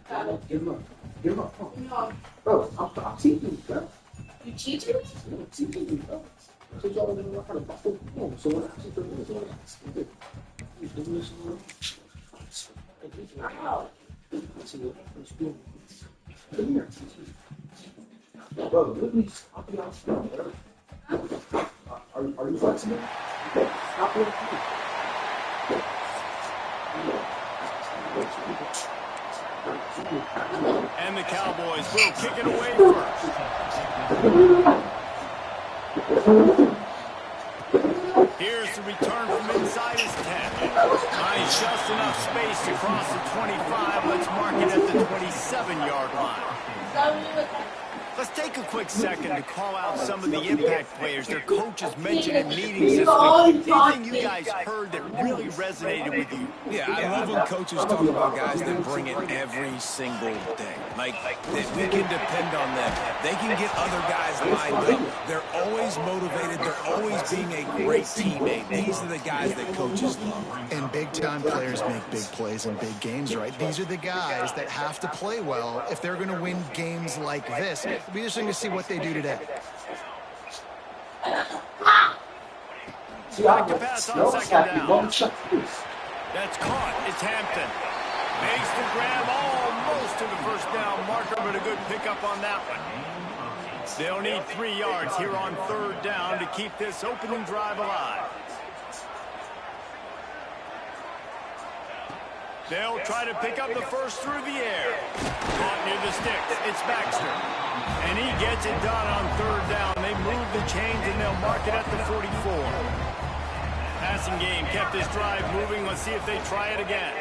Give him up. Give him up. Bro, I'm teaching you, bro. You teaching me? I'm teaching you, bro. So y'all don't know how to buckle. So what I teach you is what I do. You do this one. Wow. Let's see what let's do. Come here. Bro, let me stop you out. Are you flexible? Stop it. And the Cowboys will kick it away first. Here's the return from inside his 10. Finds just enough space to cross the 25. Let's mark it at the 27-yard line. Let's take a quick second to call out some of the impact players their coaches mentioned in meetings this week. Anything you guys heard that really resonated with you? Yeah, I love when coaches talk about guys that bring it every single day. Like, that we can depend on them. They can get other guys lined up. They're always motivated. They're always being a great teammate. These are the guys that coaches love. And big-time players make big plays in big games, right? These are the guys that have to play well if they're going to win games like this. It'll be interesting to see what they do today. Back to pass on second down. That's caught. It's Hampton. Makes the grab almost to the first down marker, but a good pickup on that one. They'll need 3 yards here on third down to keep this opening drive alive. They'll try to pick up the first through the air. Caught near the sticks. It's Baxter. And he gets it done on third down. They move the chains and they'll mark it at the 44. Passing game kept this drive moving. Let's see if they try it again.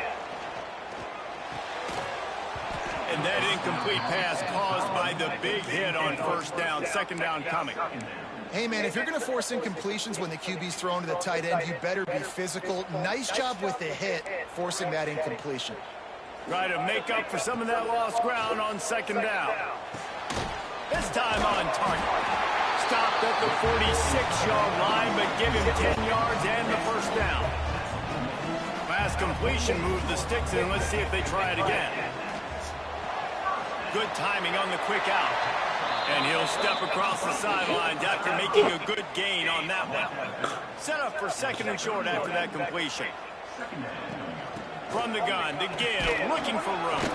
And that incomplete pass caused by the big hit on first down. Second down coming. Hey, man, if you're going to force incompletions when the QB's thrown to the tight end, you better be physical. Nice job with the hit, forcing that incompletion. Try to make up for some of that lost ground on second down. This time on target. Stopped at the 46-yard line, but give him 10 yards and the first down. Last completion moved the sticks in. Let's see if they try it again. Good timing on the quick out. And he'll step across the sidelines after making a good gain on that one. Set up for second and short after that completion. From the gun, to Gill, looking for room.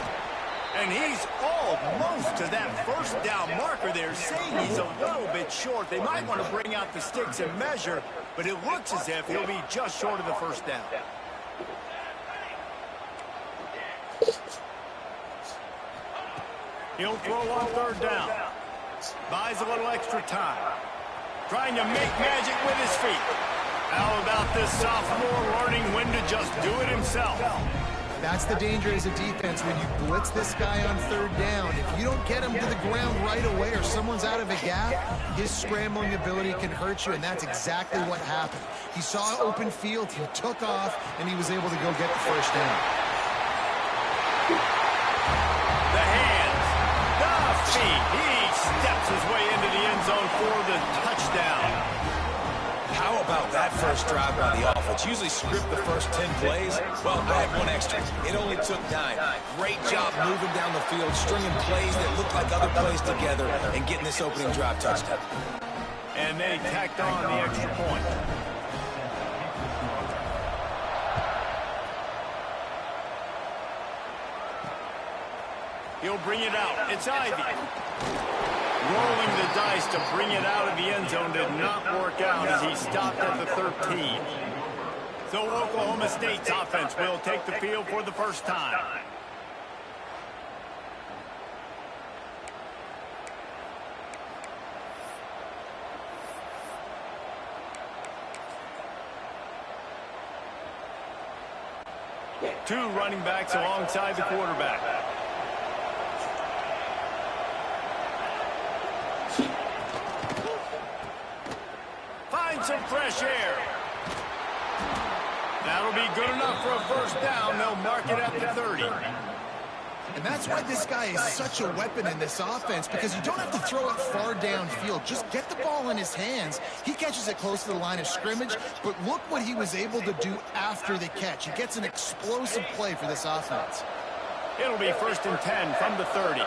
And he's almost to that first down marker there, saying he's a little bit short. They might want to bring out the sticks and measure, but it looks as if he'll be just short of the first down. He'll throw on third down. Buys a little extra time. Trying to make magic with his feet. How about this sophomore learning when to just do it himself? That's the danger as a defense when you blitz this guy on third down. If you don't get him to the ground right away or someone's out of a gap, his scrambling ability can hurt you, and that's exactly what happened. He saw open field, he took off, and he was able to go get the first down. The hands, the feet. He steps his way into the end zone for the touchdown. How about that first drive by the offense? Usually script the first 10 plays. Well, add one extra. It only took 9. Great job moving down the field, stringing plays that look like other plays together, and getting this opening drive touchdown. And they tacked on the extra point. He'll bring it out. It's Ivy. Rolling the dice to bring it out of the end zone did not work out as he stopped at the 13. So Oklahoma State's offense will take the field for the first time. Two running backs alongside the quarterback. Find some fresh air. That'll be good enough for a first down. They'll mark it at the 30. And that's why this guy is such a weapon in this offense, because you don't have to throw it far downfield. Just get the ball in his hands. He catches it close to the line of scrimmage, but look what he was able to do after the catch. He gets an explosive play for this offense. It'll be 1st and 10 from the 30.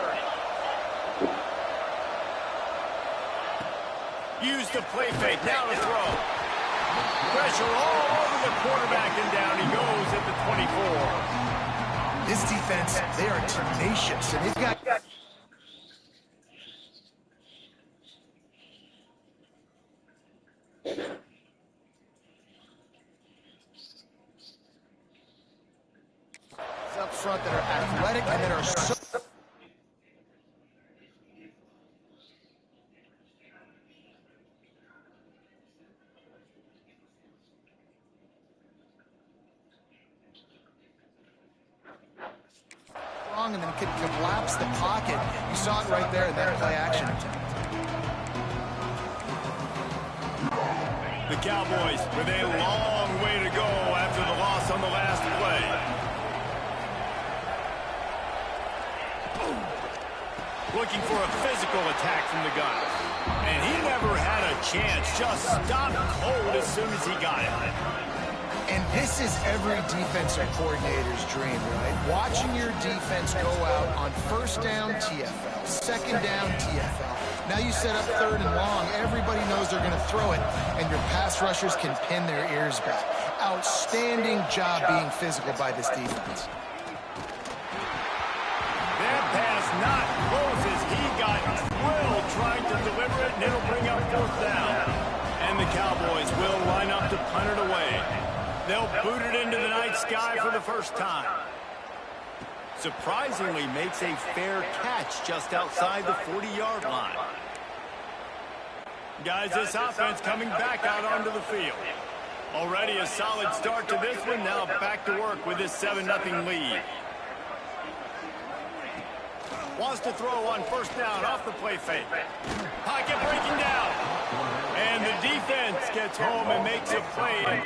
Use the play fake. Now to throw. Pressure all over the quarterback, and down he goes at the 24. This defense, they are tenacious, and they've got up front that are athletic and that are so strong and then can collapse the pocket. You saw it right there in that play action attempt. The Cowboys with a long way to go after the loss on the last play. Looking for a physical attack from the gun. And he never had a chance. Just stopped cold as soon as he got it. And this is every defensive coordinator's dream, right? Watching your defense go out on 1st down TFL, 2nd down TFL. Now you set up 3rd and long. Everybody knows they're going to throw it, and your pass rushers can pin their ears back. Outstanding job being physical by this defense. That pass not closes. He got drilled trying to deliver it, and it'll bring up 4th down. And the Cowboys will line up to punt it away. They'll boot it into the night sky for the first time. Surprisingly makes a fair catch just outside the 40-yard line. Guys, this offense coming back out onto the field. Already a solid start to this one. Now back to work with this 7-0 lead. Wants to throw on 1st down off the play fake. Pocket breaking down. And the defense gets home and makes a play.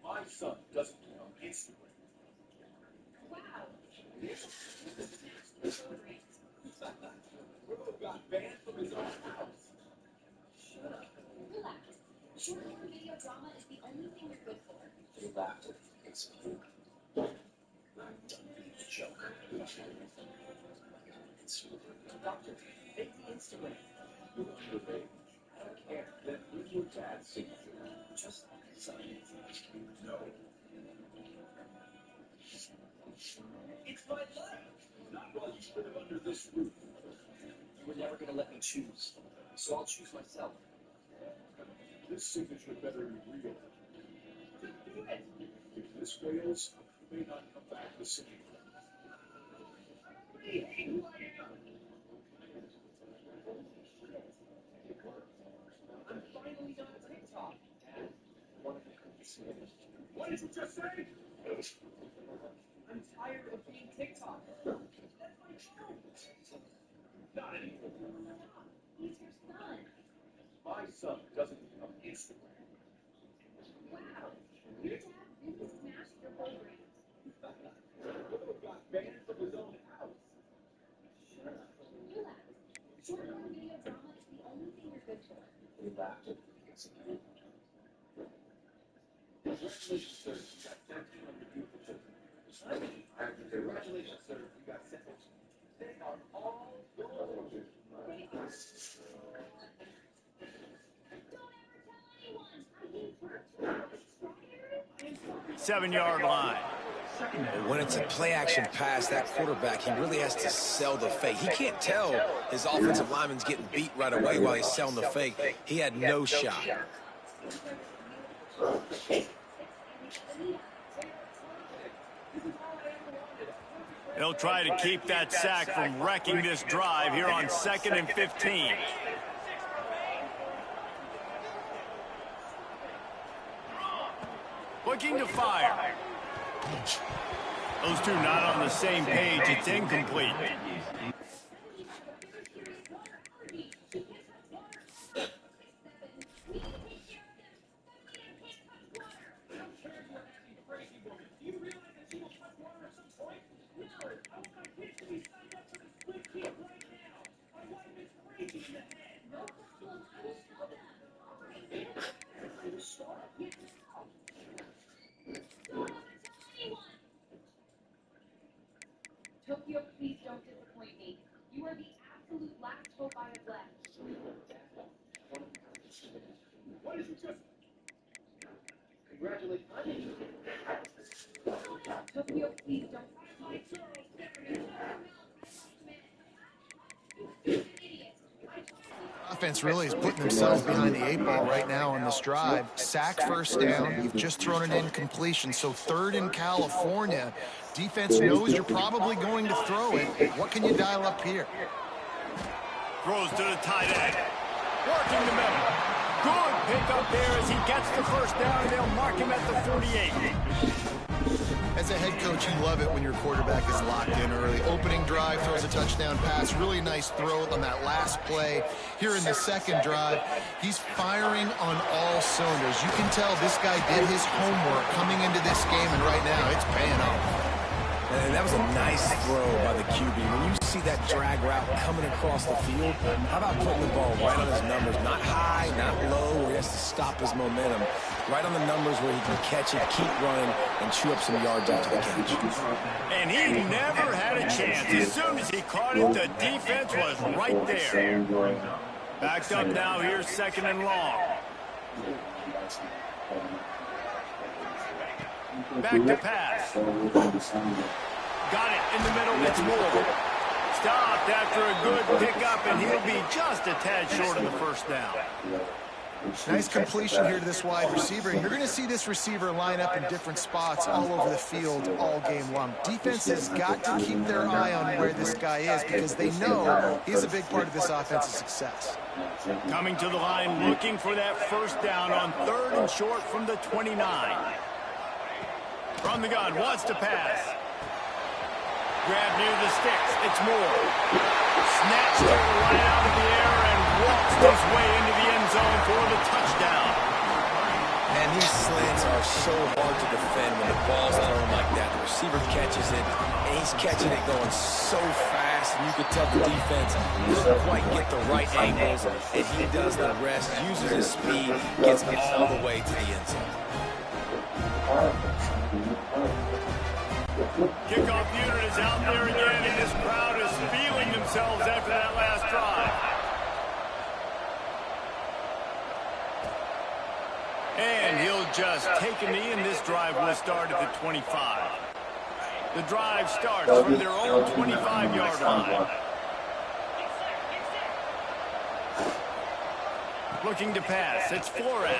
My son doesn't know Instagram. Bro got banned from his own house. Shut up. Relax. Short-form video drama is the only thing you're good for. You laughed at it's I'm done being a joke. It's Doctor, take the Instagram. You want your baby. I don't care. Then leave your dad's signature. Just sign it. No. It's my life. Not while you live under this roof. You were never going to let me choose, so I'll choose myself. This signature better be real. If this fails, you may not come back the same. I'm finally on TikTok. What did you just say? I'm tired of being TikTok. That's my phone. Not anymore. He's your son. My son doesn't have Instagram. Wow. Your dad really smashed your whole brand. Seven-yard line. When it's a play-action pass, that quarterback, he really has to sell the fake. He can't tell his offensive lineman's getting beat right away while he's selling the fake. He had no shot. They'll try to keep that sack from wrecking this drive here on 2nd and 15. Looking to fire. Those two not on the same page. It's incomplete. Tokyo, please don't disappoint me. You are the absolute last hope I have left. Congratulations. Tokyo, please don't. Offense really is putting themselves behind the 8 ball right now on this drive. Sack first down. You've just thrown an incompletion. So 3rd in California. Defense knows you're probably going to throw it. What can you dial up here? Throws to the tight end. Working the middle. Good pickup there as he gets the first down, and they'll mark him at the 48. As a head coach, you love it when your quarterback is locked in early. Opening drive, throws a touchdown pass. Really nice throw on that last play. Here in the second drive, he's firing on all cylinders. You can tell this guy did his homework coming into this game, and right now it's paying off. And that was a nice throw by the QB. When you see that drag route coming across the field, how about putting the ball right on his numbers? Not high, not low, where he has to stop his momentum. Right on the numbers where he can catch it, keep running, and chew up some yards after the catch. And he never had a chance. As soon as he caught it, the defense was right there. Backed up now, here's 2nd and long. Back to pass. Got it in the middle. It's Moore. Stopped after a good pickup, and he'll be just a tad short of the first down. Nice completion here to this wide receiver. You're going to see this receiver line up in different spots all over the field all game long. Defense has got to keep their eye on where this guy is because they know he's a big part of this offense's success. Coming to the line, looking for that first down on 3rd and short from the 29. From the gun, wants to pass. Grab near the sticks. It's Moore. Snatched it right out of the air and walks his way into the end zone for the touchdown. And these slants are so hard to defend when the ball's thrown like that. The receiver catches it, and he's catching it going so fast, and you can tell the defense doesn't quite get the right angles, and he does the rest, uses his speed, gets all the way to the end zone. Kickoff unit is out there again, and this crowd is feeling themselves after that last drive. And he'll just take a knee, and this drive will start at the 25. The drive starts from their own 25-yard line. Looking to pass, it's Flores.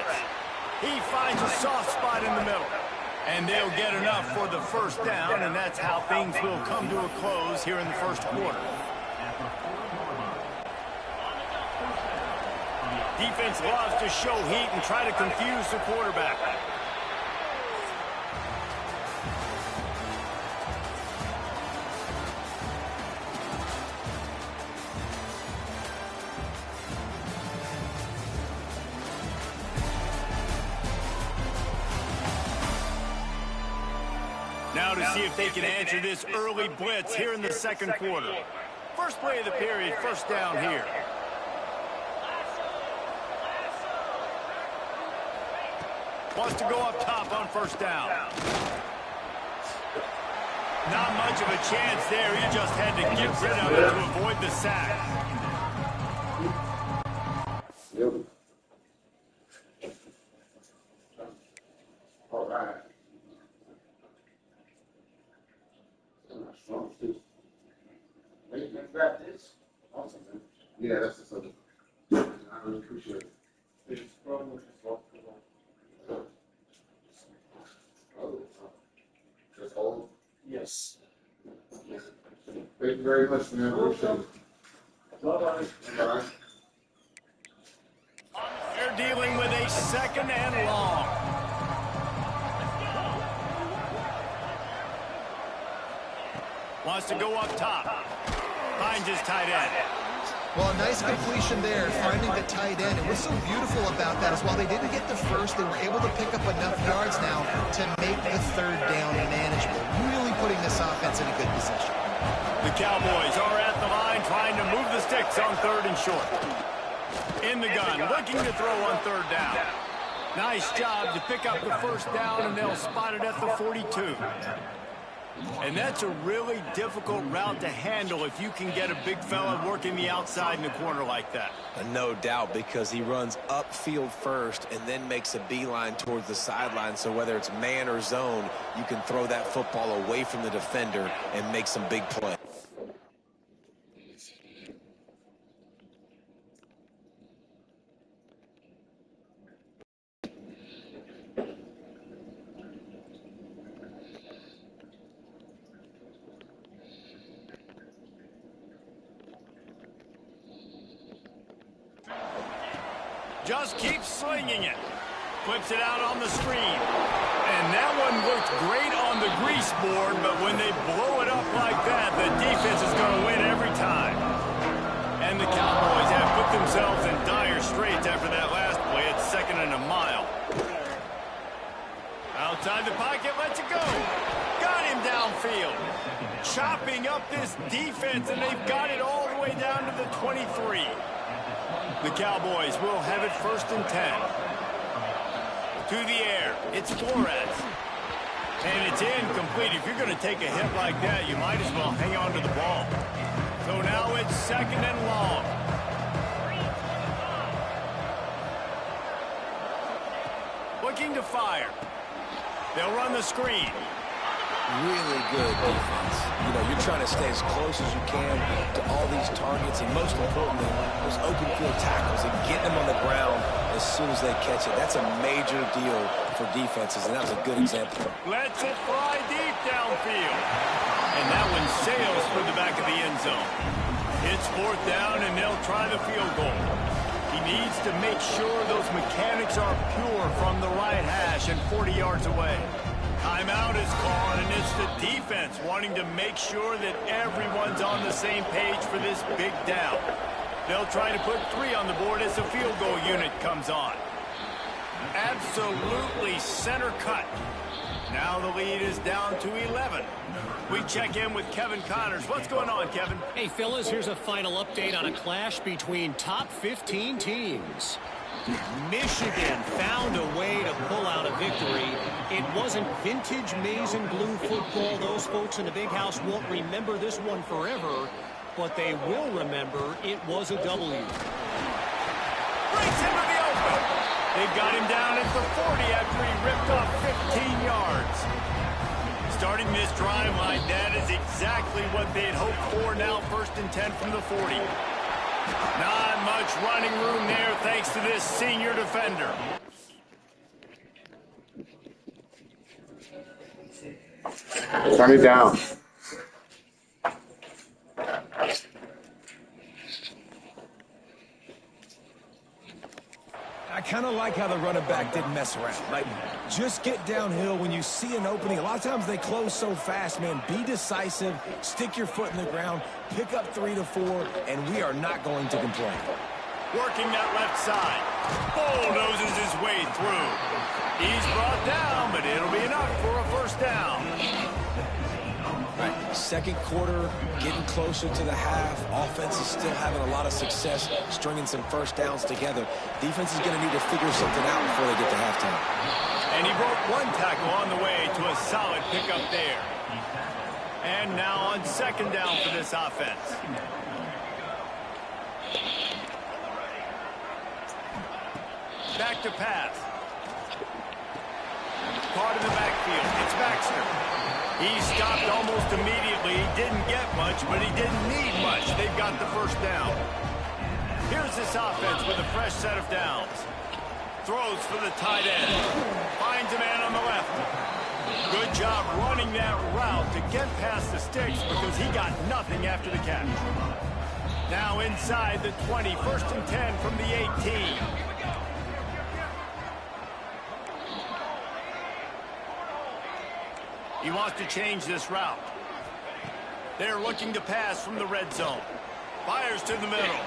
He finds a soft spot in the middle. And they'll get enough for the first down, and that's how things will come to a close here in the first quarter. Defense loves to show heat and try to confuse the quarterback. Now to see if they can answer this early blitz here in the second quarter. First play of the period, first down here. Wants to go up top on first down. Not much of a chance there. He just had to get rid of it to avoid the sack. All right. Wait, you got this? Awesome, man. Yeah, that's the subject. I really appreciate it. It's probably just hold. Yes. Thank you very much, man. Appreciate it. Bye-bye. Bye-bye. They're dealing with a second and long. Wants to go up top. Finds his tight end. Well, a nice completion there, finding the tight end. And what's so beautiful about that is while they didn't get the first, they were able to pick up enough yards now to make the third down manageable. Really putting this offense in a good position. The Cowboys are at the line trying to move the sticks on third and short. In the gun, looking to throw on third down. Nice job to pick up the first down, and they'll spot it at the 42. And that's a really difficult route to handle if you can get a big fella working the outside in the corner like that. No doubt, because he runs upfield first and then makes a beeline towards the sideline. So whether it's man or zone, you can throw that football away from the defender and make some big plays. Just keeps slinging it. Flips it out on the screen. And that one looked great on the grease board, but when they blow it up like that, the defense is going to win every time. And the Cowboys have put themselves in dire straits after that last play at second and a mile. Outside the pocket, lets it go. Got him downfield. Chopping up this defense, and they've got it all the way down to the 23. The Cowboys will have it first and 10. To the air, it's Flores. And it's incomplete. If you're going to take a hit like that, you might as well hang on to the ball. So now it's second and long. Looking to fire. They'll run the screen. Really good defense. You know, you're trying to stay as close as you can to all these targets, and most importantly, those open field tackles and getting them on the ground as soon as they catch it. That's a major deal for defenses, and that was a good example. Lets it fly deep downfield. And that one sails for the back of the end zone. It's fourth down, and they'll try the field goal. He needs to make sure those mechanics are pure from the right hash and 40 yards away. Timeout is called, and it's the defense wanting to make sure that everyone's on the same page for this big down. They'll try to put 3 on the board as the field goal unit comes on. Absolutely center cut. Now the lead is down to 11. We check in with Kevin Connors. What's going on, Kevin? Hey, fellas, here's a final update on a clash between top 15 teams. Michigan found a way to pull out a victory. It wasn't vintage maize and blue football. Those folks in the big house won't remember this one forever, but they will remember it was a W. Breaks into the open. They've got him down at the 40 after he ripped off 15 yards. Starting this drive like that is exactly what they'd hoped for. Now first and 10 from the 40. Not much running room there thanks to this senior defender. Turn it down. I kind of like how the running back didn't mess around. Like, just get downhill when you see an opening. A lot of times they close so fast, man. Be decisive, stick your foot in the ground, pick up 3 to 4, and we are not going to complain. Working that left side. Bulldozes his way through. He's brought down, but it'll be enough for a first down. Right, second quarter, getting closer to the half. Offense is still having a lot of success stringing some first downs together. Defense is going to need to figure something out before they get to halftime. And he broke one tackle on the way to a solid pickup there. And now on second down for this offense. Back to pass. Caught in the backfield. It's Baxter. He stopped almost immediately. He didn't get much, but he didn't need much. They've got the first down. Here's this offense with a fresh set of downs. Throws for the tight end. Finds a man on the left. Good job running that route to get past the sticks because he got nothing after the catch. Now inside the 20, 1st and 10 from the 18. He wants to change this route. They're looking to pass from the red zone. Fires to the middle.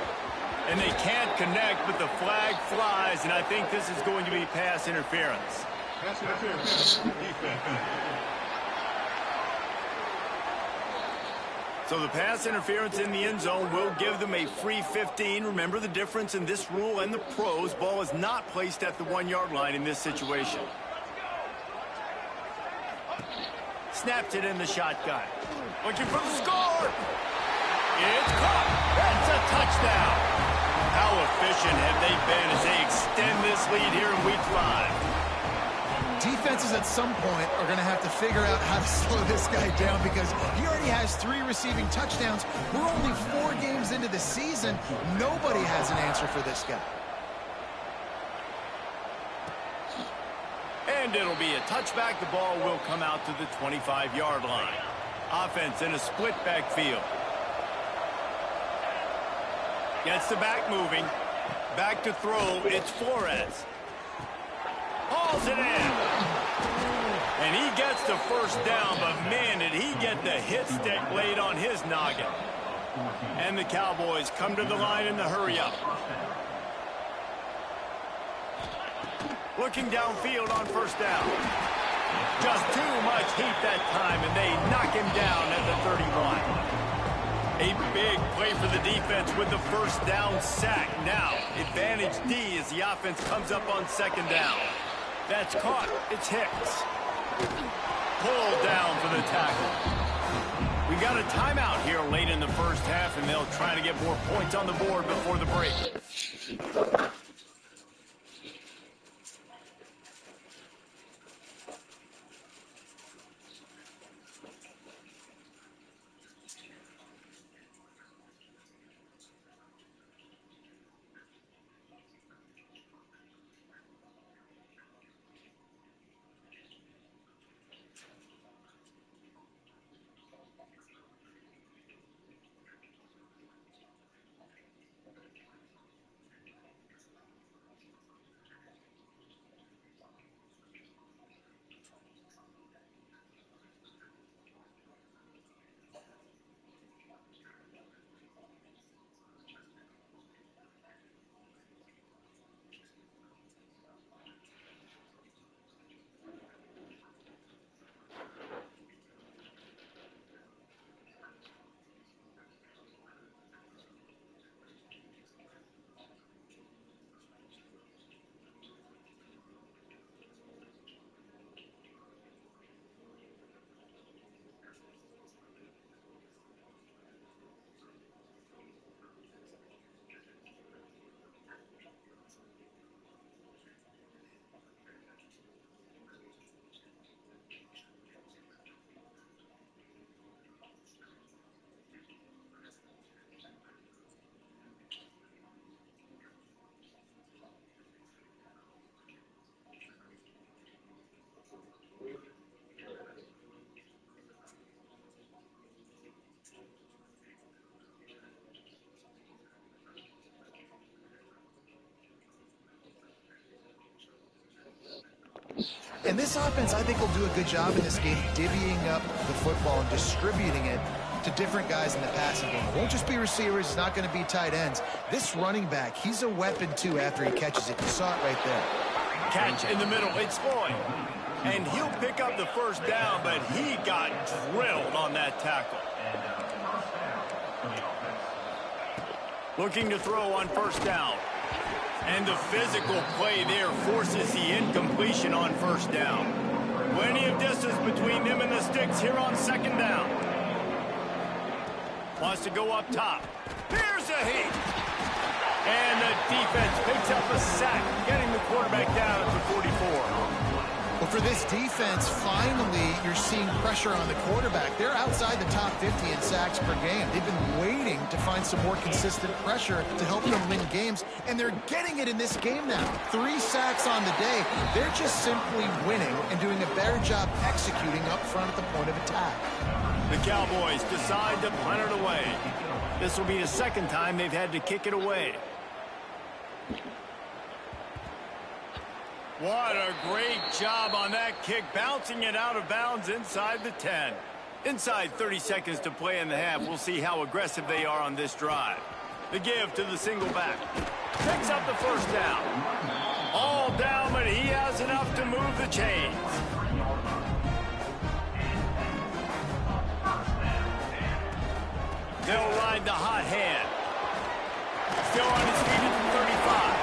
And they can't connect, but the flag flies, and I think this is going to be pass interference. Pass interference. So the pass interference in the end zone will give them a free 15. Remember the difference in this rule and the pros. Ball is not placed at the 1-yard line in this situation. Snaps it in the shotgun. Looking for the score. It's caught. That's a touchdown. How efficient have they been as they extend this lead here in week 5? Defenses at some point are going to have to figure out how to slow this guy down because he already has 3 receiving touchdowns. We're only 4 games into the season. Nobody has an answer for this guy. And it'll be a touchback. The ball will come out to the 25-yard line. Offense in a split backfield. Gets the back moving. Back to throw. It's Flores. Hauls it in. And he gets the first down, but man, did he get the hit stick laid on his noggin. And the Cowboys come to the line in the hurry-up. Looking downfield on first down. Just too much heat that time, and they knock him down at the 31. A big play for the defense with the first down sack. Now, advantage D as the offense comes up on second down. That's caught. It's Hicks. Pulled down for the tackle. We got a timeout here late in the first half, and they'll try to get more points on the board before the break. And this offense, I think, will do a good job in this game divvying up the football and distributing it to different guys in the passing game. It won't just be receivers. It's not going to be tight ends. This running back, he's a weapon, too, after he catches it. You saw it right there. Catch in the middle. It's Floyd. And he'll pick up the first down, but he got drilled on that tackle. Looking to throw on first down. And the physical play there forces the incompletion on first down. Plenty of distance between them and the sticks here on second down. Wants to go up top. Here's a heat. And the defense picks up a sack, getting the quarterback down at the 44. Well, for this defense, finally, you're seeing pressure on the quarterback. They're outside the top 50 in sacks per game. They've been waiting to find some more consistent pressure to help them win games, and they're getting it in this game now. 3 sacks on the day. They're just simply winning and doing a better job executing up front at the point of attack. The Cowboys decide to punt it away. This will be the second time they've had to kick it away. What a great job on that kick, bouncing it out of bounds inside the 10. Inside 30 seconds to play in the half. We'll see how aggressive they are on this drive. The give to the single back. Picks up the first down. All down, but he has enough to move the chains. They'll ride the hot hand. Still on his feet at the 35.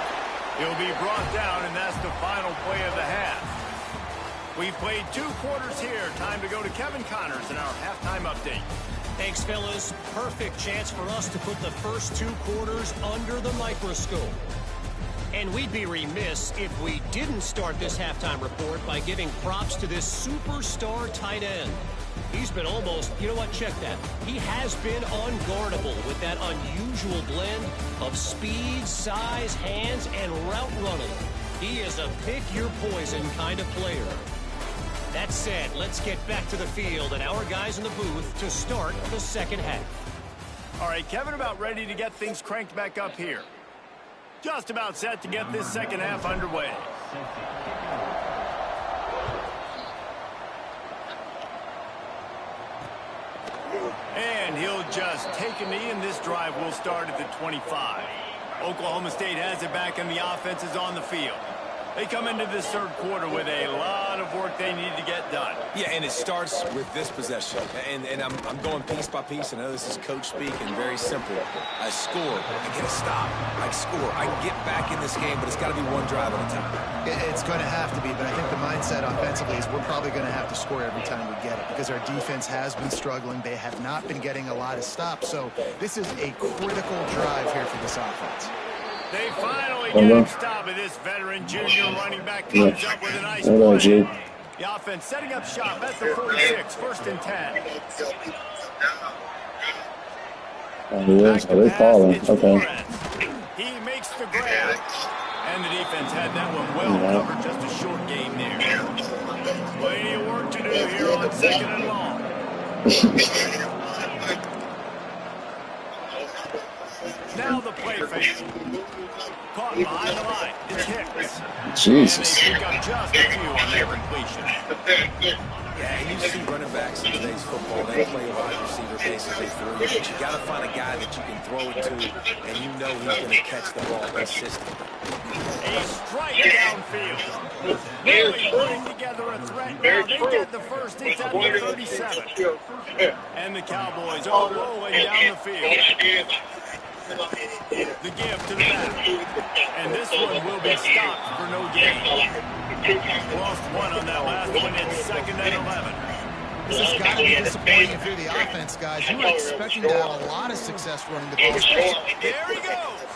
He'll be brought down, and that's the final play of the half. We've played 2 quarters here. Time to go to Kevin Connors in our halftime update. Thanks, fellas. Perfect chance for us to put the first 2 quarters under the microscope. And we'd be remiss if we didn't start this halftime report by giving props to this superstar tight end. He's been almost, you know what, check that. He has been unguardable with that unusual blend of speed, size, hands, and route running. He is a pick-your-poison kind of player. That said, let's get back to the field and our guys in the booth to start the second half. All right, Kevin, about ready to get things cranked back up here. Just about set to get this second half underway. And he'll just take a knee, and this drive will start at the 25. Oklahoma State has it back, and the offense is on the field. They come into this third quarter with a lot of work they need to get done. Yeah, and it starts with this possession. And I'm going piece by piece. I know this is coach speak and very simple. I score. I get a stop. I score. I can get back in this game, but it's got to be one drive at a time. It's going to have to be, but I think the mindset offensively is we're probably going to have to score every time we get it because our defense has been struggling. They have not been getting a lot of stops, so this is a critical drive here for this offense. They finally get him stopped, and this veteran junior running back comes up with a nice play. The offense setting up shop at the 46, 1st and 10. They calling. Okay. He makes the grab. And the defense had that one well covered, just a short game there. Plenty of work to do here on 2nd and long. Now the play fake. Caught behind the line. It's Hicks. Jesus. And they pick up just a few on their completion. Yeah, and you see running backs in today's football, they play wide receiver basically through. But you got to find a guy that you can throw it to, and you know he's going to catch the ball consistently. A strike downfield. Really putting together a threat now. They get the first. It's at the 37. And the Cowboys are rolling down the field. The give to the back. And this one will be stopped for no gain. Lost one on that last one. It's 2nd and 11. This has got to be disappointing if you're the offense, guys. You were expecting to have a lot of success running the ball. There he goes.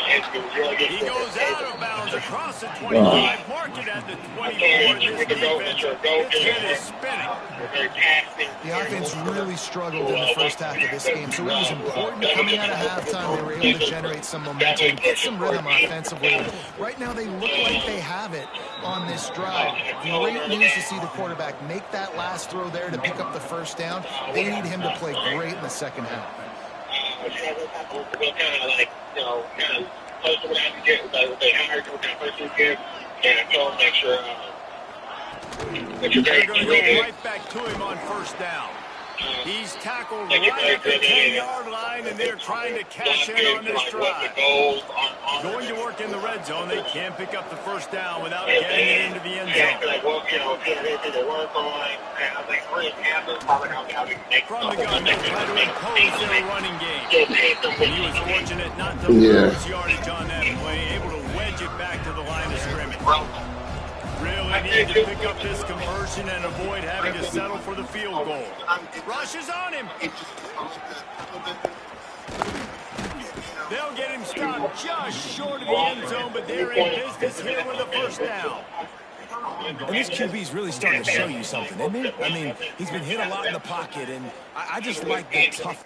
He goes out of bounds across the 25, marked it at the 24. This defense, its head is spinning. The offense really struggled in the first half of this game, so it was important coming out of halftime. They were able to generate some momentum, get some rhythm offensively. Right now, they look like they have it on this drive. Great news to see the quarterback make that last throw there to pick up the first down. They need him to play great in the second half. Kind of like, kind of close to what I had to get. Like, they hired you with that first weekend, and I told them that They're going to go right back to him on first down. He's tackled right at the 10-yard line, and they're trying to cash in on this drive. Going to work in the red zone. They can't pick up the first down without getting it into the end zone. From the gun, they try to impose their running game. He was fortunate not to lose yardage on that play, able Really need to pick up this conversion and avoid having to settle for the field goal. Rush is on him. They'll get him stopped just short of the end zone, but they're in business here with a first down. And this QB's really starting to show you something, isn't he? I mean, he's been hit a lot in the pocket, and I just like the tough.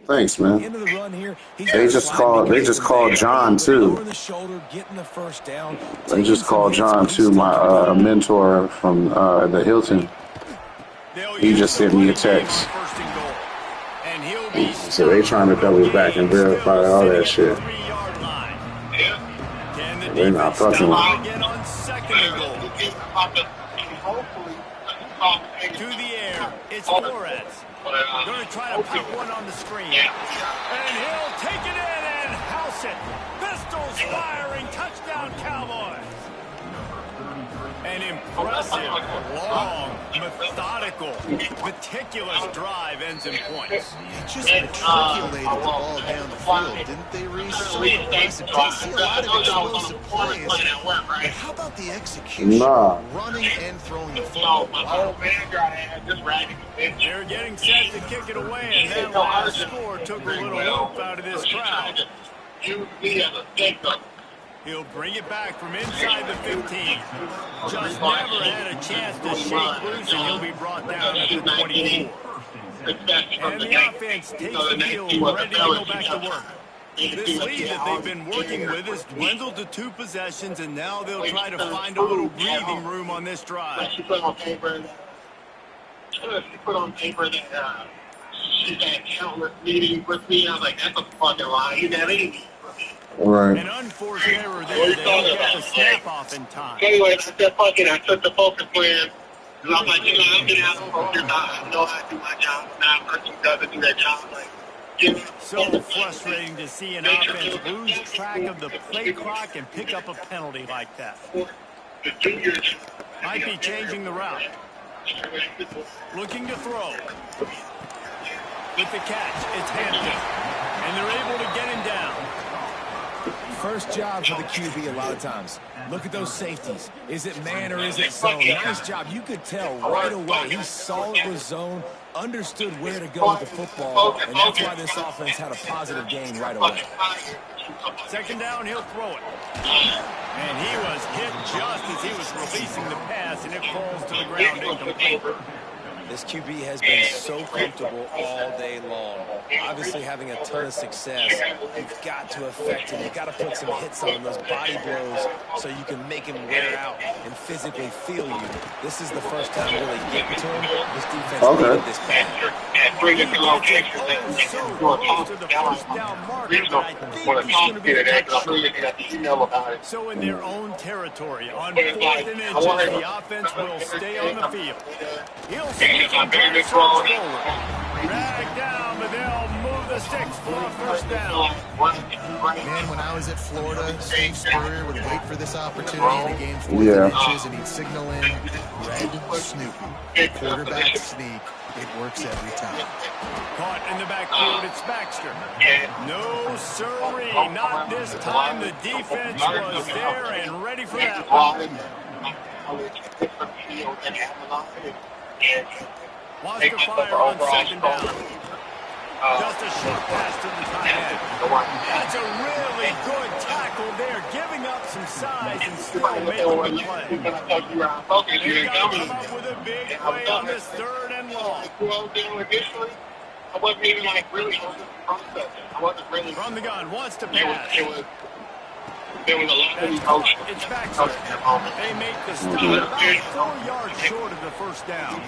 Thanks, man. End of the run here, They just called John too. The shoulder, getting the first down. They just called John too, my mentor from the Hilton. He just sent me a text. So they trying to double back and verify all that shit. They're not fucking with me. To the air, it's Flores. Going to try to pop one on the screen. And he'll take it in and house it. Pistols firing, touchdown Cowboys. An impressive, long, methodical, meticulous drive ends in points. Just matriculated the ball down the field, didn't they, Reese? So impressive. Didn't see a lot of explosive plays. But how about the execution? Running and throwing the football. Wow. They're getting set to kick it away, and that last score took a little oomph out of this crowd. He'll bring it back from inside the 15. Just never had a chance to shake loose, and he'll be brought down at the 24. And the offense takes the field, ready to go back to work. This lead that they've been working with has dwindled to 2 possessions, and now they'll try to find a little breathing room on this drive. She put on paper that she's had countless meetings with me. I was like, that's a fucking lie. You never even. Right. An unforced error there. They don't get the snap off in time. Anyway, I took the focus plan. Because I'm like, I'm getting out of focus. I know how to do my job. Now a person doesn't do their job. Like, so frustrating to see an offense lose track of the play clock and pick up a penalty like that. Might be changing the route. Looking to throw. With the catch, it's Hampton. And they're able to get him down. First job for the QB a lot of times. Look at those safeties. Is it man or is it zone? Nice job. You could tell right away. He saw it was zone, understood where to go with the football, and that's why this offense had a positive gain right away. Second down, he'll throw it. And he was hit just as he was releasing the pass, and it falls to the ground incomplete. This QB has been so comfortable all day long. Obviously having a ton of success. You've got to affect him. You've got to put some hits on him, those body blows, so you can make him wear out and physically feel you. This is the first time really getting to him. This defense needed this bad. So in their own territory, on 4th and inches, the offense will stay on the field. He'll switch and drag forward. Drag down, but they'll move the sticks for a first down. Man, when I was at Florida, Steve Spurrier would wait for this opportunity in the game 4th and inches, and he'd signal in red Snoopy. Quarterback sneak. It works every time. Caught in the backfield, it's Baxter. No, sirree, not this time. The defense was there and ready for that one. Wants to fire on second down. Just a short pass to the tight end. That's a really good tackle there, giving up some size and still making the play. They've got to come up with a big play on this 3rd and long. I wasn't even really From the gun, wants to pass. There was a lot of emotion. It's Baxter. They make the stop about 4 yards short of the first down.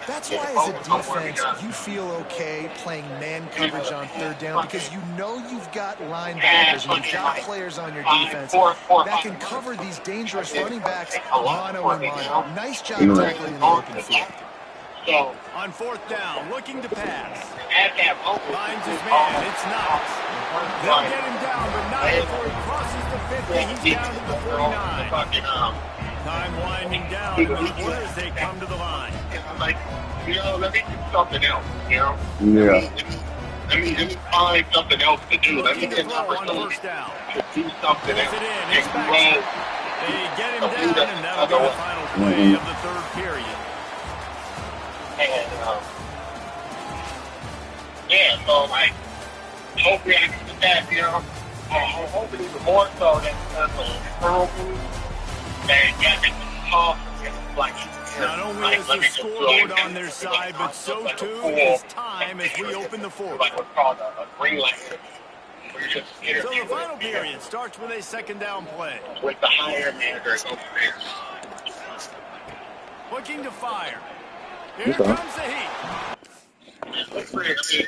That's why as a defense, you feel okay playing man coverage on 3rd down because you know you've got linebackers and you've got players on your defense that can cover these dangerous running backs mano a mano. Nice job tackling in the open field. On 4th down, looking to pass. Finds his man, it's Knox. They'll get him down, but not before he crosses the 50. He's down to the 49. Time winding down in the quarter as they come to the line. Let me do something else, Yeah. Let me find something else to do. Let me Looking to get an throw on opportunity first down. to do something Pulls else. it in, And expects grow. it. They get him down, and that'll be the final play of the third period. And, yeah, so, like, hopefully I can get that, you know. I'm hoping even more so that the referral move that got me tough and, like, Not only is the scoreboard on their side, but so too is time as we open the fourth. Like what's called a green light. So the final period starts with a second down play. With the higher manager over there. Looking to fire. Here comes the heat. Look for it, dude.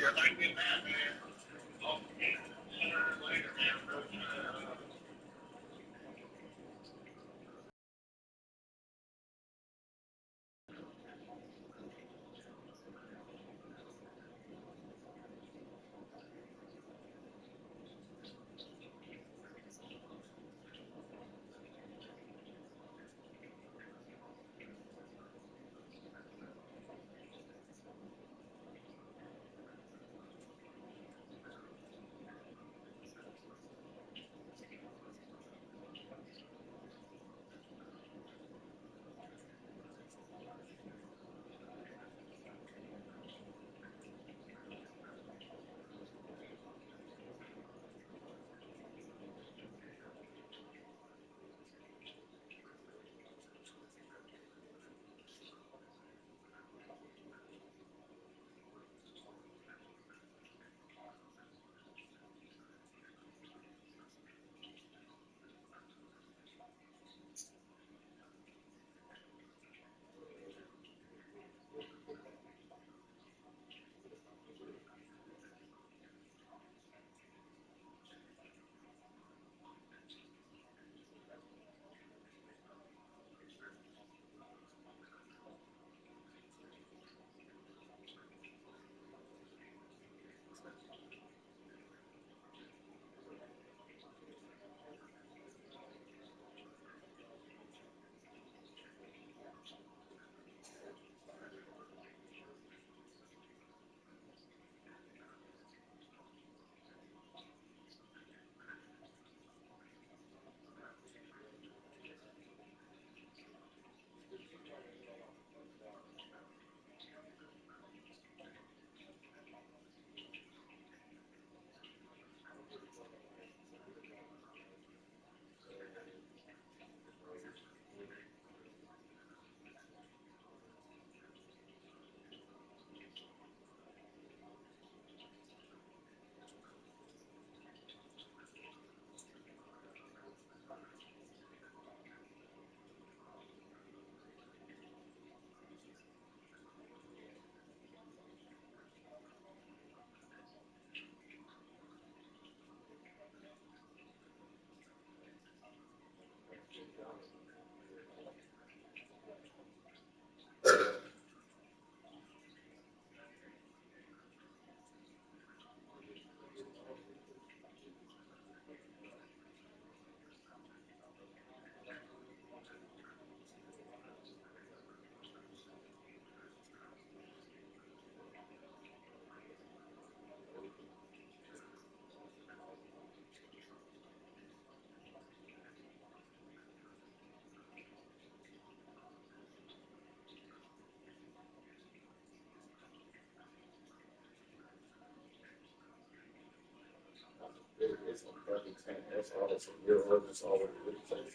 That's all it's a year old. That's all it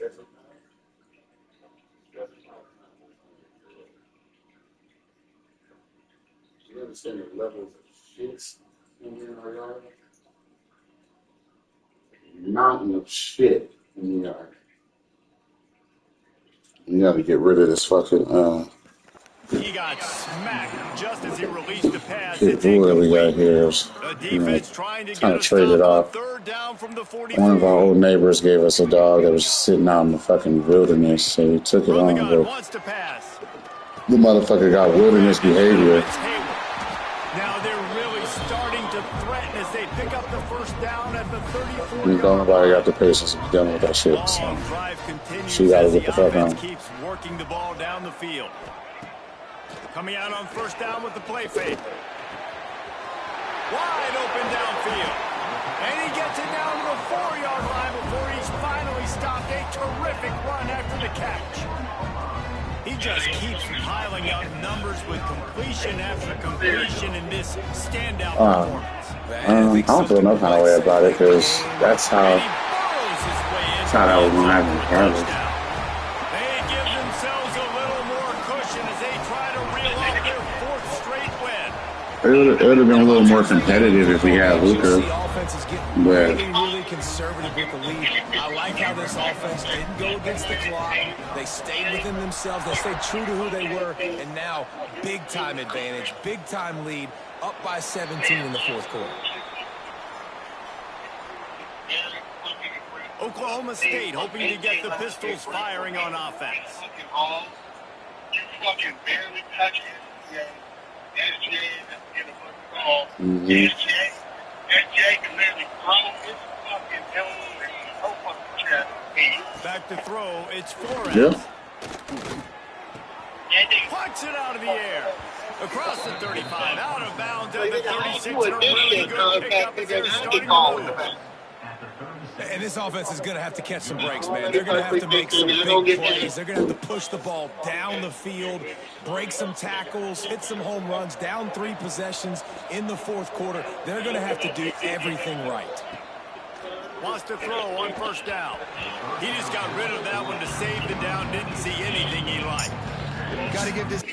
is. You understand the levels of shits in our yard? Mountain of shit in the yard. You gotta get rid of this fucking He got smacked just as he released the pass. shit. Whoever we got here is, Trying to trade it off. Third down from the 44. One of our old neighbors gave us a dog that was just sitting out in the fucking wilderness, so we took it on. But wants to pass. the motherfucker got wilderness behavior. Now they're really starting to threaten as they pick up the first down at the 34. Nobody got the patience to be done with that shit. So she got to get the fuck on. Keeps working the ball down the field. Coming out on first down with the play fake. Wide open downfield. And he gets it down to the 4-yard line before he's finally stopped. A terrific run after the catch. He just keeps piling up numbers with completion after completion in this standout performance. I don't feel no kind of way about it because that's how that was going to happen regardless. They give themselves a little more cushion as they try to reel off their 4th straight win. It would have been a little more competitive if we had Luka. But really conservative with the lead. I like how this offense didn't go against the clock. They stayed within themselves. They stayed true to who they were. And now, big-time advantage, big-time lead, up by 17 in the 4th quarter. Oklahoma State hoping to get the Pistols firing on offense. You fucking barely touch it. SJ is a ball. SJ clearly thrown his fucking elbow and no fucking chest. Back to throw, it's Flores. yeah. Punch it out of the air. Across the 35, out of bounds at the 36. And a really good pickup as they're starting to move. And this offense is going to have to catch some breaks, man. They're going to have to make some big plays. They're going to have to push the ball down the field, break some tackles, hit some home runs, down 3 possessions in the 4th quarter. They're going to have to do everything right. Wants to throw on 1st down. He just got rid of that one to save the down. Didn't see anything he liked. Got to give this.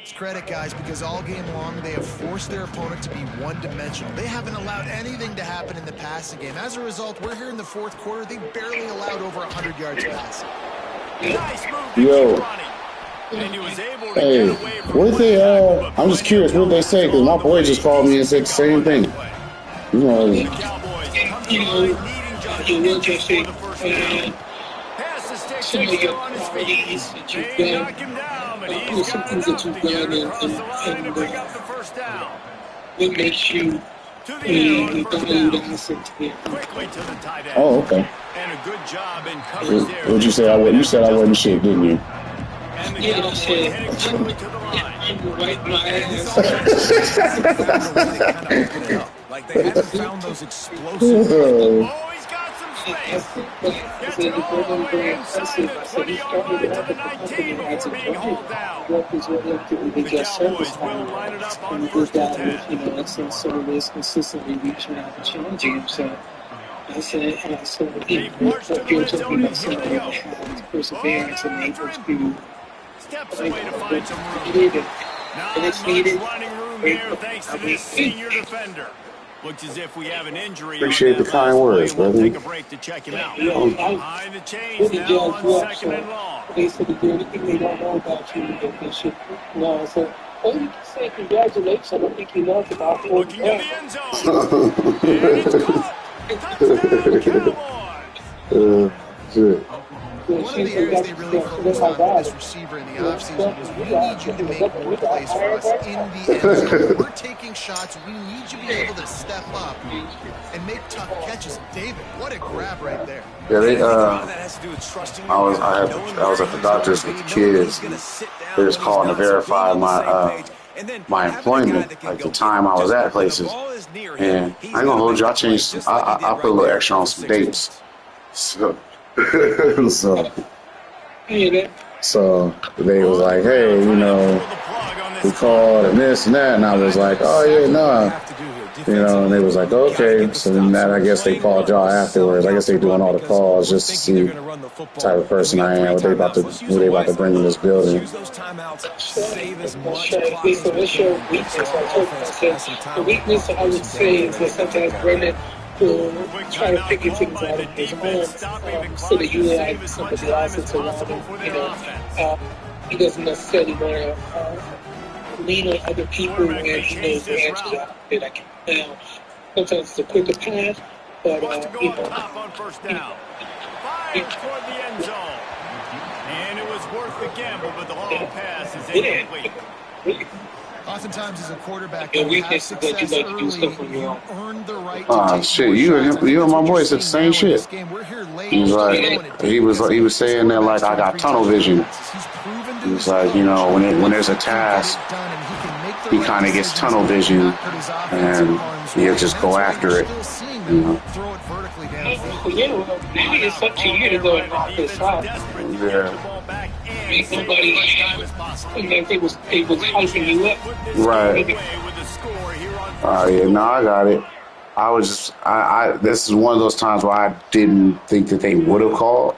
It's credit, guys, because all game long they have forced their opponent to be one-dimensional. They haven't allowed anything to happen in the passing game. As a result, we're here in the fourth quarter. They barely allowed over 100 yards passing. Nice move. Yo. And he was able to Hey, get away from what did they, I'm just curious, what did they say? Because my boy just called me and said the same thing. You know, The Cowboys come to the line needing Josh Jacobs for the first down. Pass the stick, still on his feet. They knock him down, but he's got enough to get it across the line to pick up the first down. What makes you To the air on first down. asset here? Quickly to the tight end. oh, okay. And a good job in coverage there. What'd you say? You said I wasn't shit, didn't you? And the Yeah, Cowboys shit. heading quickly to the line. I'm right my ass. Like they haven't found those explosive. Oh, he's got some space. Gets it all the way inside the 20-yard line to the 19 before being hauled down. The Cowboys will line it up on first and 10. You know, that's sort of is consistently reaching out and challenging him. So I said, They've marched to the red zone, and here they go. perseverance and able to Steps away to find some room. Not much running room here thanks to this senior defender. Looks as if we have an injury. Appreciate the kind words, We'll brother. take a break to check him out. Behind the chains now on second and long. They said if there's anything they don't know about you, that they should know. I said, oh, you can say congratulations. I don't think he knows about it. Looking to the end zone. And it's caught. Touchdown, Cowboys. Shit. One of the areas they really focused on with this receiver in the offseason was we need you to make more plays for us in the end zone. We're taking shots. We need you to be able to step up and make tough catches. David, what a grab right there. Yeah, they, That has to do with trusting I was at the doctor's with the kids. They was calling to verify my employment, like the time I was at places. And I ain't gonna hold you, I changed some, I put a little extra on some dates. So so they was like, hey, you know, we called and this and that, and I was like, oh yeah, no, and they was like, okay. So then that, I guess they called y'all afterwards. I guess they doing all the calls just to see the type of person I am, what they about to bring in this building. What's your weakness? The weakness I would say is that sometimes Brendan will try to figure things out in his own so that you like somebody else's around him. He doesn't necessarily want to lean on other people when he knows the answer out that I can tell. Sometimes it's a quicker path, but on first down. Fired toward the end zone. And it was worth the gamble, but the long pass is incomplete. Oftentimes, as a quarterback, you have success early. You earn the right to take shit, you and my boy said the same shit. He's like, he was saying that like I got tunnel vision. He's like, when there's a task, he kind of gets tunnel vision, and he'll just go after it. Well, maybe it's up to you to go and knock this out. Yeah. Make nobody, they was hyping you up. Right. Yeah, no, I got it. I was just, this is one of those times where I didn't think that they would have called,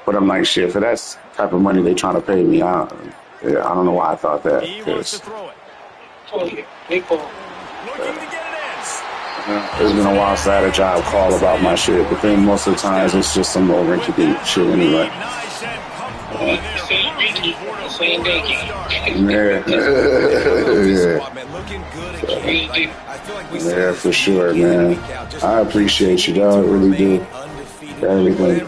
but I'm like, shit, for that type of money they trying to pay me, I don't know why I thought that. It's been a while since I had a job call about my shit, but then most of the times it's just some old rinky-dink shit anyway. Yeah, for sure, man. I appreciate you, dog. I really do. Everything, man.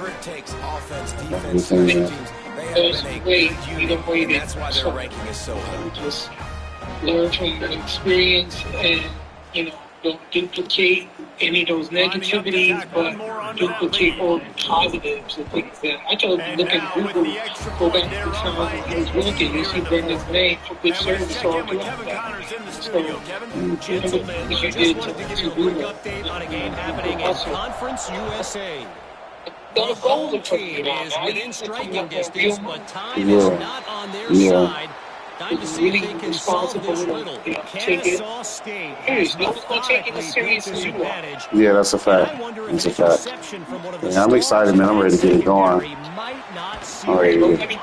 Just learn from your experience and, don't duplicate any of those negativities, but duplicate all the positives and things that I told you, look at Google, go back to the time when he was working, you see Brendan's name for good service all throughout that. So, remember what you did to Google. Update on a game happening in Conference USA. The home team is within striking distance, but time is not on their side. Time to see if they can solve this riddle. Kennesaw State has methodically built this advantage. Yeah, that's a fact. That's a fact. Yeah, I'm excited, man. I'm ready to get it going. I'm ready to get it.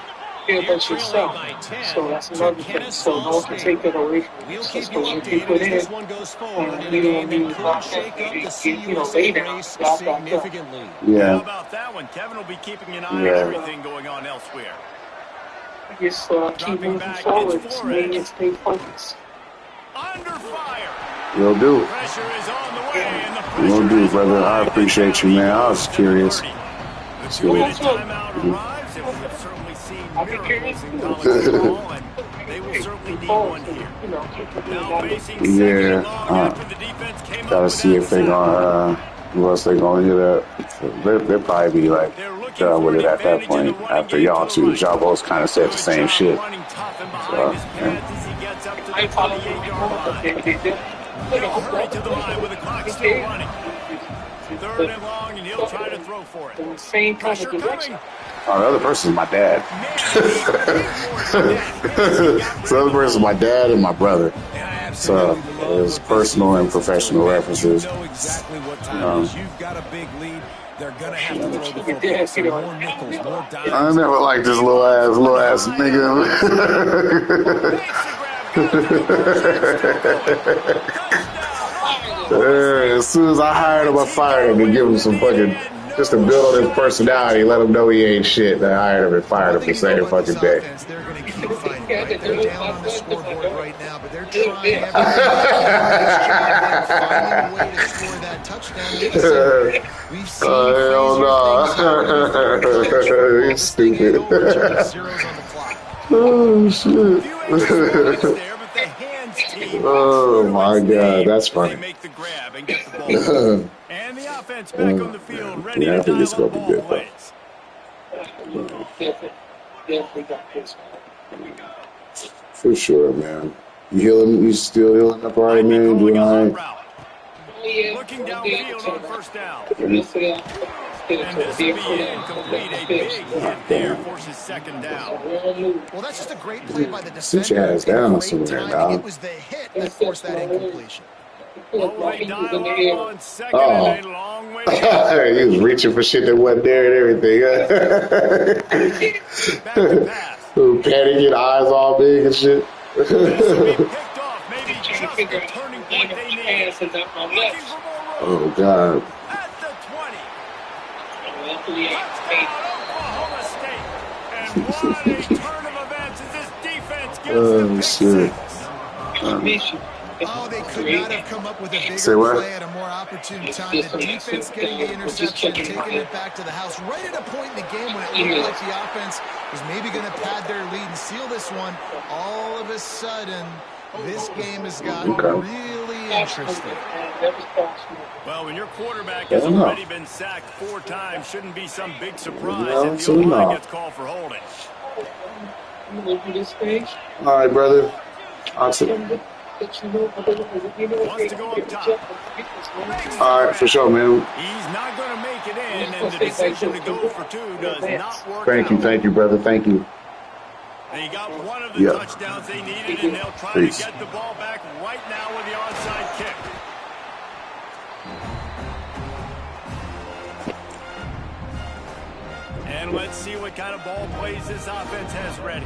Feel about yourself. So that's another thing. So no one can take that away from you. So when you put in, you don't need to knock that, lay down. Yeah. How about that one? Kevin will be keeping an eye on everything going on elsewhere. Just keep moving forward. Stay focused. Under fire. Will do. Pressure is on the way, and the Will do, brother. I appreciate you, man. I was curious. I'll be curious too. They will certainly need one here. Now facing Yeah. Gotta see if they gonna who else they gonna hit up. They'll probably be like done with it at that point. After y'all two, y'all both kind of said the same shit. So, I follow hurry to the line with the clock still running. Third and long, and he'll try to throw for it. Same kind of direction. Oh, the other person is my dad. So the other person is my dad and my brother. So it's personal and professional references. You've got a big lead. They're gonna have to throw the football. More nickels, more dimes. I never liked this little ass nigga. As soon as I hired him, I fired him to give him some fucking, just to build on his personality, let him know he ain't shit. I hired him and fired him the same fucking day. They're down on the scoreboard right now, but they're trying everything finding a way to score that touchdown. We've seen He's stupid. Oh shit. Oh my god, that's funny. And the offense back on the field, ready Yeah, I think it's gonna be good though. For sure, man. You healing? You still healing up, all right, man? Doing all right? Looking downfield on first down. And this will be incomplete. A big hit there forces second down. Well, that's just a great play by the defender. Sit your ass down somewhere, dog. It was the hit that forced that incompletion. feel like while he was in the air. Oh. He was reaching for shit that wasn't there and everything. Panicking, eyes all big and shit. Trying to figure out how to pass and not my left. Oh, God. Luckily, I Oh, shit. Oh, they could not have come up with a bigger play at a more opportune time. The defense getting the interception, taking it back to the house right at a point in the game when it looked like the offense was maybe going to pad their lead and seal this one. All of a sudden, this game has gotten really interesting. Well, when your quarterback has already been sacked 4 times, shouldn't be some big surprise if the O-line gets called for holding. All right, brother. All right, for sure, man. He's not going to make it in, and the decision to go for 2 does not work Thank you, brother. Thank you. They got one of the touchdowns they needed, and they'll try to get the ball back right now with the onside kick. And let's see what kind of ball plays this offense has ready.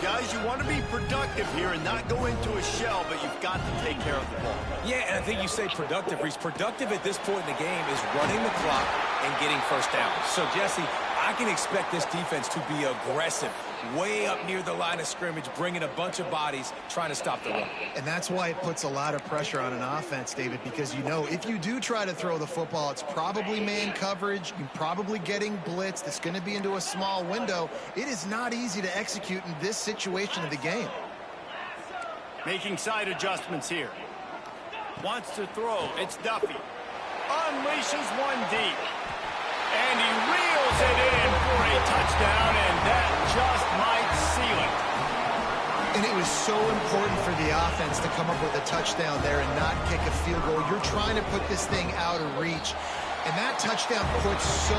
Guys, you want to be productive here and not go into a shell, but you've got to take care of the ball. Yeah, and I think you say productive. He's productive at this point in the game is running the clock and getting first down. So, Jesse, I can expect this defense to be aggressive, way up near the line of scrimmage, bringing a bunch of bodies, trying to stop the run. And that's why it puts a lot of pressure on an offense, David, because you know if you do try to throw the football, it's probably man coverage. You're probably getting blitzed. It's going to be into a small window. It is not easy to execute in this situation of the game. Making side adjustments here. Wants to throw. It's Duffy. Unleashes one deep. And he reels it in for a touchdown, and that just might seal it. And it was so important for the offense to come up with a touchdown there and not kick a field goal. You're trying to put this thing out of reach. And that touchdown puts so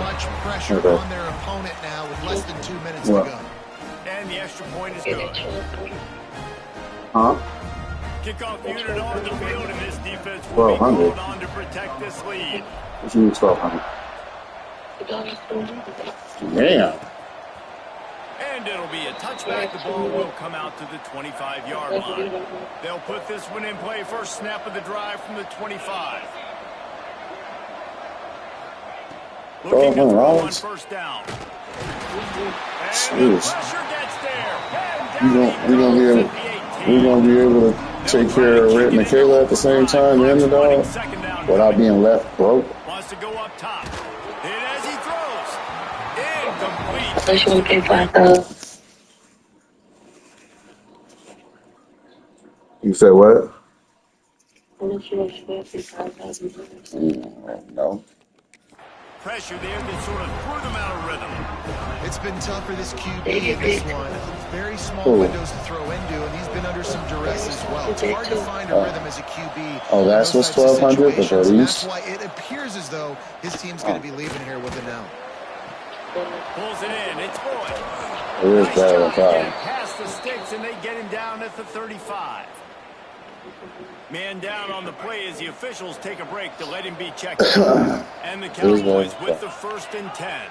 much pressure on their opponent now with less than 2 minutes to go. And the extra point is good. Huh? Kickoff unit on the field, and this defense will be called on to protect this lead. What you mean 1,200? Damn. And it'll be a touchback. The ball will come out to the 25-yard line. They'll put this one in play. First snap of the drive from the 25. Looking to throw on first down. And the pressure gets there. We're gonna be able to take care of Rhett and Michaela at the same time, the underdog, without being left broke. Wants to go up top. And as he throws, incomplete. You said what? No. Pressure there that sort of threw them out of rhythm. It's been tough for this QB in this one. Very small windows to throw into, and he's been under some duress as well. It's hard to find a rhythm as a QB. Oh, that's what's 1,200, but at least. That's why it appears as though his team's going to be leaving here with it now. Pulls it in. It's Boyd. It is bad on time. Past the sticks, and they get him down at the 35. Man down on the play as the officials take a break to let him be checked out. And the Cowboys with the 1st and 10.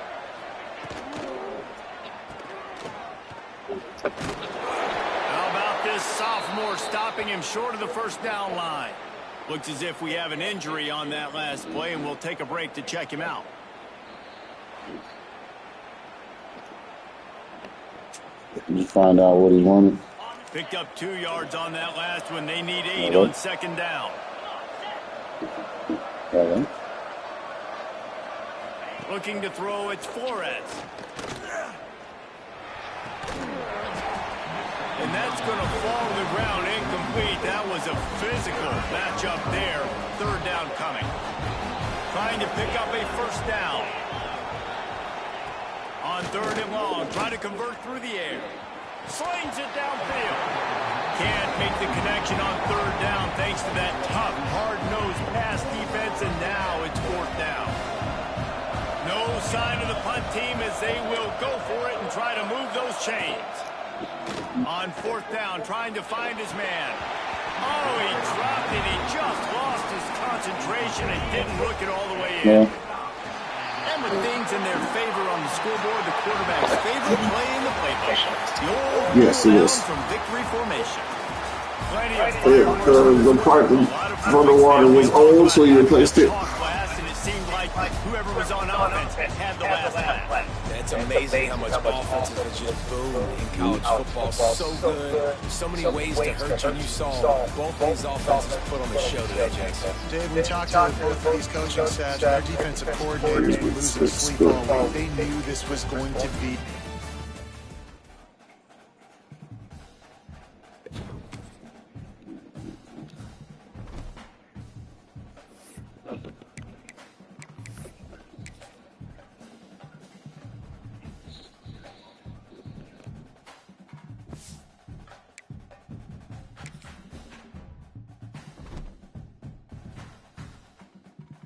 How about this sophomore stopping him short of the first down line? Looks as if we have an injury on that last play, and we'll take a break to check him out. Did you find out what he wanted? Picked up 2 yards on that last one. They need 8 on second down. Looking to throw, it's Flores. And that's going to fall to the ground incomplete. That was a physical matchup there. 3rd down coming. Trying to pick up a first down. On 3rd and long, trying to convert through the air. Slings it downfield. Can't make the connection on 3rd down thanks to that tough, hard-nosed pass defense, and now it's 4th down. No sign of the punt team as they will go for it and try to move those chains. On 4th down, trying to find his man. Oh, he dropped it. He just lost his concentration and didn't look it all the way in. And with things in their favor on the scoreboard, the quarterback's favorite play in the playbook. The old yes, it is. from victory formation. The part for the water was old, so you replaced it. And it seemed like whoever was on offense had the last laugh. It's amazing how much offenses have just boomed in college football. So good. So many ways to hurt you. And you saw both these offenses put on the show today, Jason. Dave, we talked to both of these coaching staffs. Their defensive coordinators were losing sleep all week. They knew this was going to be